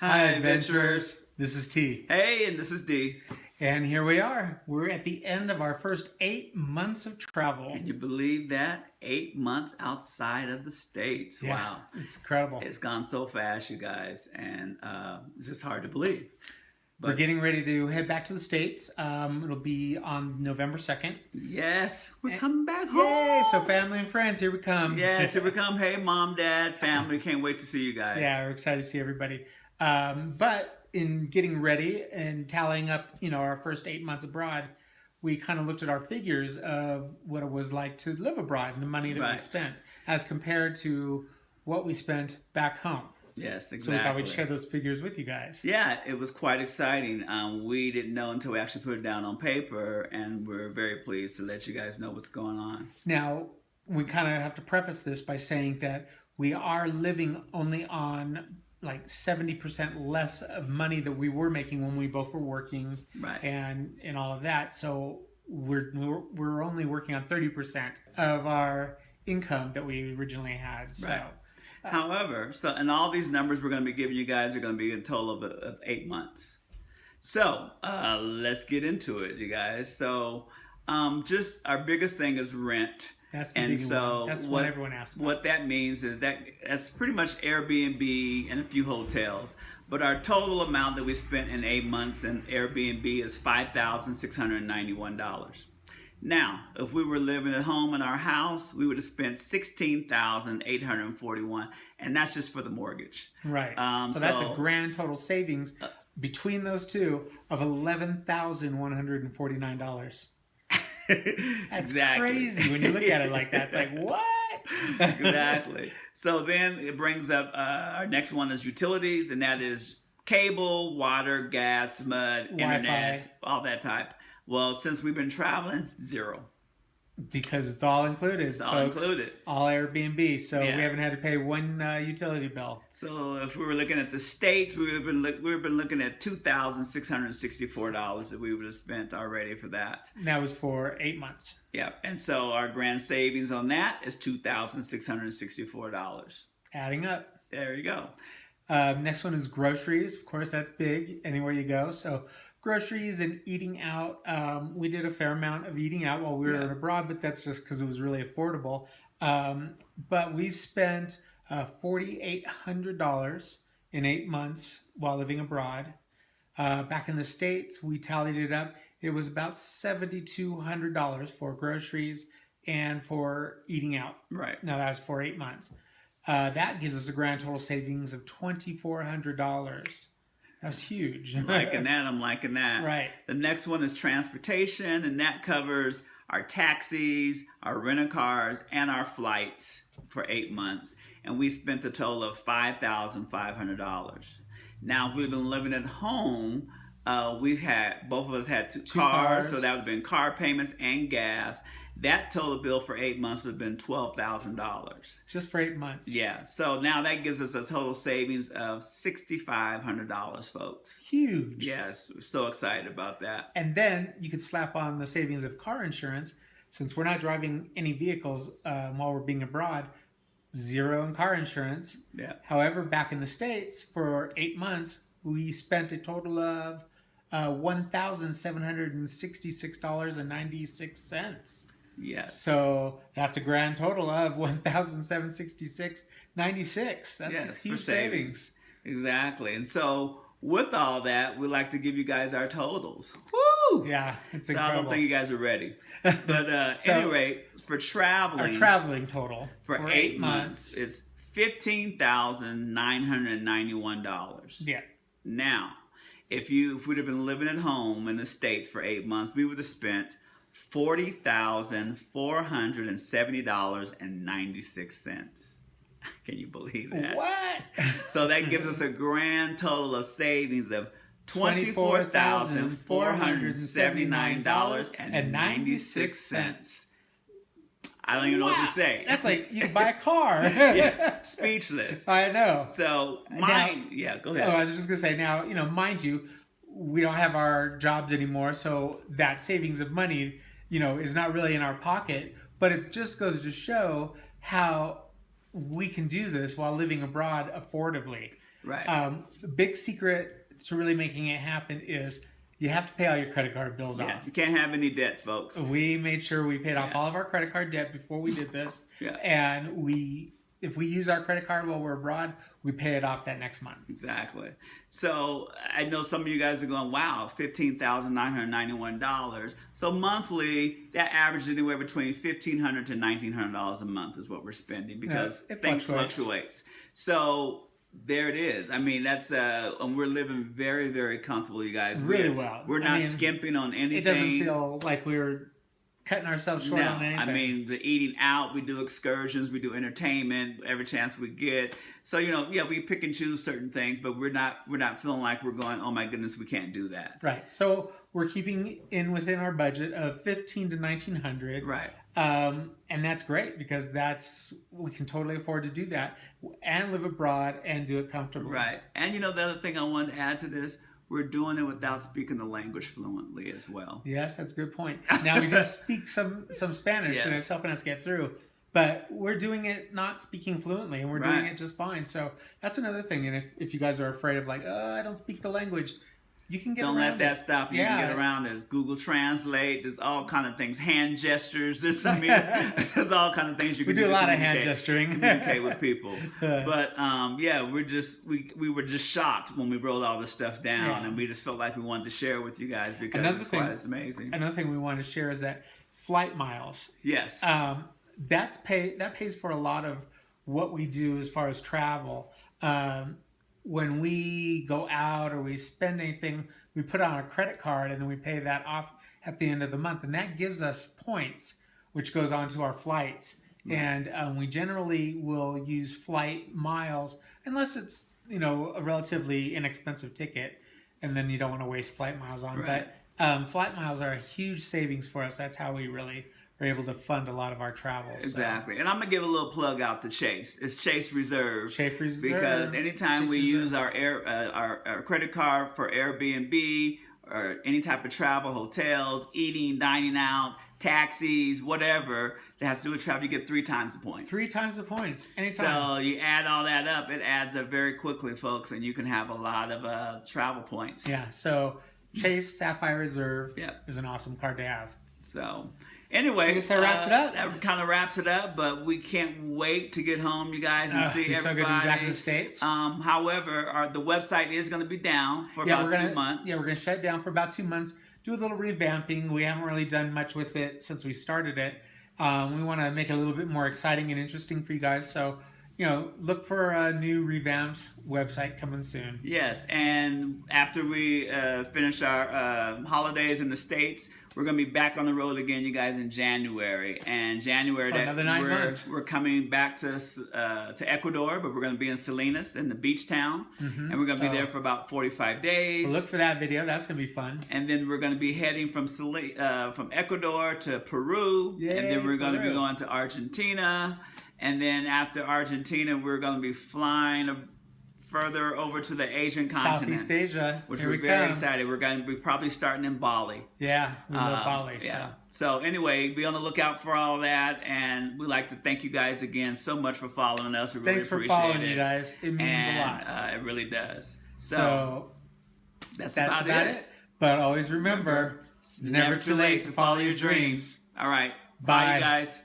Hi, adventurers. This is T. Hey, and this is D. And here we are. We're at the end of our first 8 months of travel. Can you believe that? 8 months outside of the States. Yeah, Wow. it's incredible. It's gone so fast, you guys, and it's just hard to believe. But we're getting ready to head back to the States. It'll be on November 2nd. Yes, we're coming back home. Yay! So family and friends, here we come. Yes, here we come. Hey, Mom, Dad, family. Can't wait to see you guys. Yeah, we're excited to see everybody. But in getting ready and tallying up, our first 8 months abroad, we kind of looked at our figures of what it was like to live abroad and the money that we spent as compared to what we spent back home. Yes, exactly. So we thought we'd share those figures with you guys. Yeah, it was quite exciting. We didn't know until we actually put it down on paper, and we're very pleased to let you guys know what's going on. Now, we kind of have to preface this by saying that we are living only on like 70% less of money that we were making when we both were working, and all of that. So we're only working on 30% of our income that we originally had. So. However, and all these numbers we're going to be giving you guys are going to be a total of 8 months. So let's get into it, you guys. So just our biggest thing is rent. That's the big one. That's what everyone asks about. What that means is that's pretty much Airbnb and a few hotels. But our total amount that we spent in 8 months in Airbnb is $5,691. Now, if we were living at home in our house, we would have spent $16,841, and that's just for the mortgage. Right. So that's a grand total savings between those two of $11,149. That's crazy when you look at it like that. It's like, what? Exactly. So then it brings up our next one is utilities, and that is cable, water, gas, mud, internet, Wi-Fi. All that type. Well, since we've been traveling, zero. Because it's all included. It's all included. All Airbnb. So we haven't had to pay one utility bill. So if we were looking at the States, we've been looking at $2,664 that we would have spent already for that. And that was for 8 months. Yeah. And so our grand savings on that is $2,664. Adding up. There you go. Next one is groceries. Of course, that's big anywhere you go. So groceries and eating out. We did a fair amount of eating out while we were abroad, but that's just because it was really affordable. But we've spent $4,800 in 8 months while living abroad. Back in the States, we tallied it up. It was about $7,200 for groceries and for eating out. Right. Now that was for 8 months. That gives us a grand total savings of $2,400. That's huge. I'm liking that. Right. The next one is transportation, and that covers our taxis, our rental cars, and our flights for 8 months. And we spent a total of $5,500. Now, if we've been living at home, both of us had two cars, so that would have been car payments and gas. That total bill for 8 months would have been $12,000. Just for 8 months. Yeah. So now that gives us a total savings of $6,500, folks. Huge. Yes. We're so excited about that. And then you could slap on the savings of car insurance. Since we're not driving any vehicles while we're being abroad, zero in car insurance. Yeah. However, back in the States for 8 months, we spent a total of $1,766.96. Yes. So that's a grand total of $1,766.96. That's a huge savings. Exactly. And so with all that, we like to give you guys our totals. Woo! Yeah, it's incredible. I don't think you guys are ready. But anyway, for traveling, our traveling total for 8 months is $15,991. Yeah. Now, if we'd have been living at home in the States for 8 months, we would have spent $40,470.96. Can you believe that? What? So that gives us a grand total of savings of $24,479.96. I don't even know what to say. That's like you buy a car. Yeah, speechless. I know. So go ahead. Oh, I was just gonna say now, mind you, we don't have our jobs anymore, so that savings of money, is not really in our pocket. But it just goes to show how we can do this while living abroad affordably. Right. The big secret to really making it happen is you have to pay all your credit card bills off. You can't have any debt, folks. We made sure we paid off all of our credit card debt before we did this. And if we use our credit card while we're abroad, we pay it off that next month. Exactly. So I know some of you guys are going, wow, $15,991. So monthly, that averages anywhere between $1,500 to $1,900 a month is what we're spending because things fluctuates. So there it is. I mean, that's and we're living very, very comfortable, you guys. Really well. We're not skimping on anything. It doesn't feel like we're cutting ourselves short on anything. I mean, the eating out, we do excursions, we do entertainment every chance we get. So, we pick and choose certain things, but we're not feeling like we're going, oh my goodness, we can't do that. Right. So we're keeping within our budget of $1,500 to $1,900. Right. And that's great because we can totally afford to do that and live abroad and do it comfortably. Right. And the other thing I wanted to add to this, we're doing it without speaking the language fluently as well. Yes, that's a good point. Now we just speak some Spanish and it's helping us get through. But we're doing it not speaking fluently and we're doing it just fine. So that's another thing. And if you guys are afraid of like, I don't speak the language, you can get Don't around let that stop you. You can get around. There's Google Translate. There's all kind of things. Hand gestures. There's all kind of things you can do. We do a lot of hand gesturing. Communicate with people. But we were just shocked when we wrote all this stuff down, and we just felt like we wanted to share it with you guys because it's amazing. Another thing we wanted to share is that flight miles. Yes. That pays for a lot of what we do as far as travel. When we go out or we spend anything, we put on a credit card and then we pay that off at the end of the month. And that gives us points, which goes on to our flights. Right. And we generally will use flight miles, unless it's, a relatively inexpensive ticket. And then you don't want to waste flight miles on. Right. But flight miles are a huge savings for us. That's how we really are able to fund a lot of our travels. Exactly. And I'm going to give a little plug out to Chase. It's Chase Reserve. Chase Reserve. Because anytime we use our credit card for Airbnb or any type of travel, hotels, eating, dining out, taxis, whatever that has to do with travel, you get 3 times the points. 3 times the points. Anytime. So you add all that up, it adds up very quickly, folks, and you can have a lot of travel points. Yeah. So Chase Sapphire Reserve is an awesome card to have. So anyway, I guess that wraps it up. That kind of wraps it up, but we can't wait to get home, you guys, and see everybody. So good to be back in the States. However, the website is going to be down for about 2 months. Yeah, we're going to shut it down for about 2 months, do a little revamping. We haven't really done much with it since we started it. We want to make it a little bit more exciting and interesting for you guys. So, look for a new revamped website coming soon. Yes, and after we finish our holidays in the States, we're going to be back on the road again, you guys, in January. And January, for another 9 months. We're coming back to Ecuador, but we're going to be in Salinas, in the beach town. Mm-hmm. And we're going to be there for about 45 days. So look for that video. That's going to be fun. And then we're going to be heading from Ecuador to Peru. Yay, and then we're going to be going to Argentina. And then after Argentina, we're going to be flying further over to the Asian continent. Southeast Asia. Which we're very excited. We're going to be probably starting in Bali. Yeah, we love Bali. Yeah. So anyway, be on the lookout for all that. And we'd like to thank you guys again so much for following us. We really appreciate it. Thanks for following you guys. It means a lot. It really does. So that's about it. But always remember, it's never too late to follow your dreams. All right. Bye, you guys.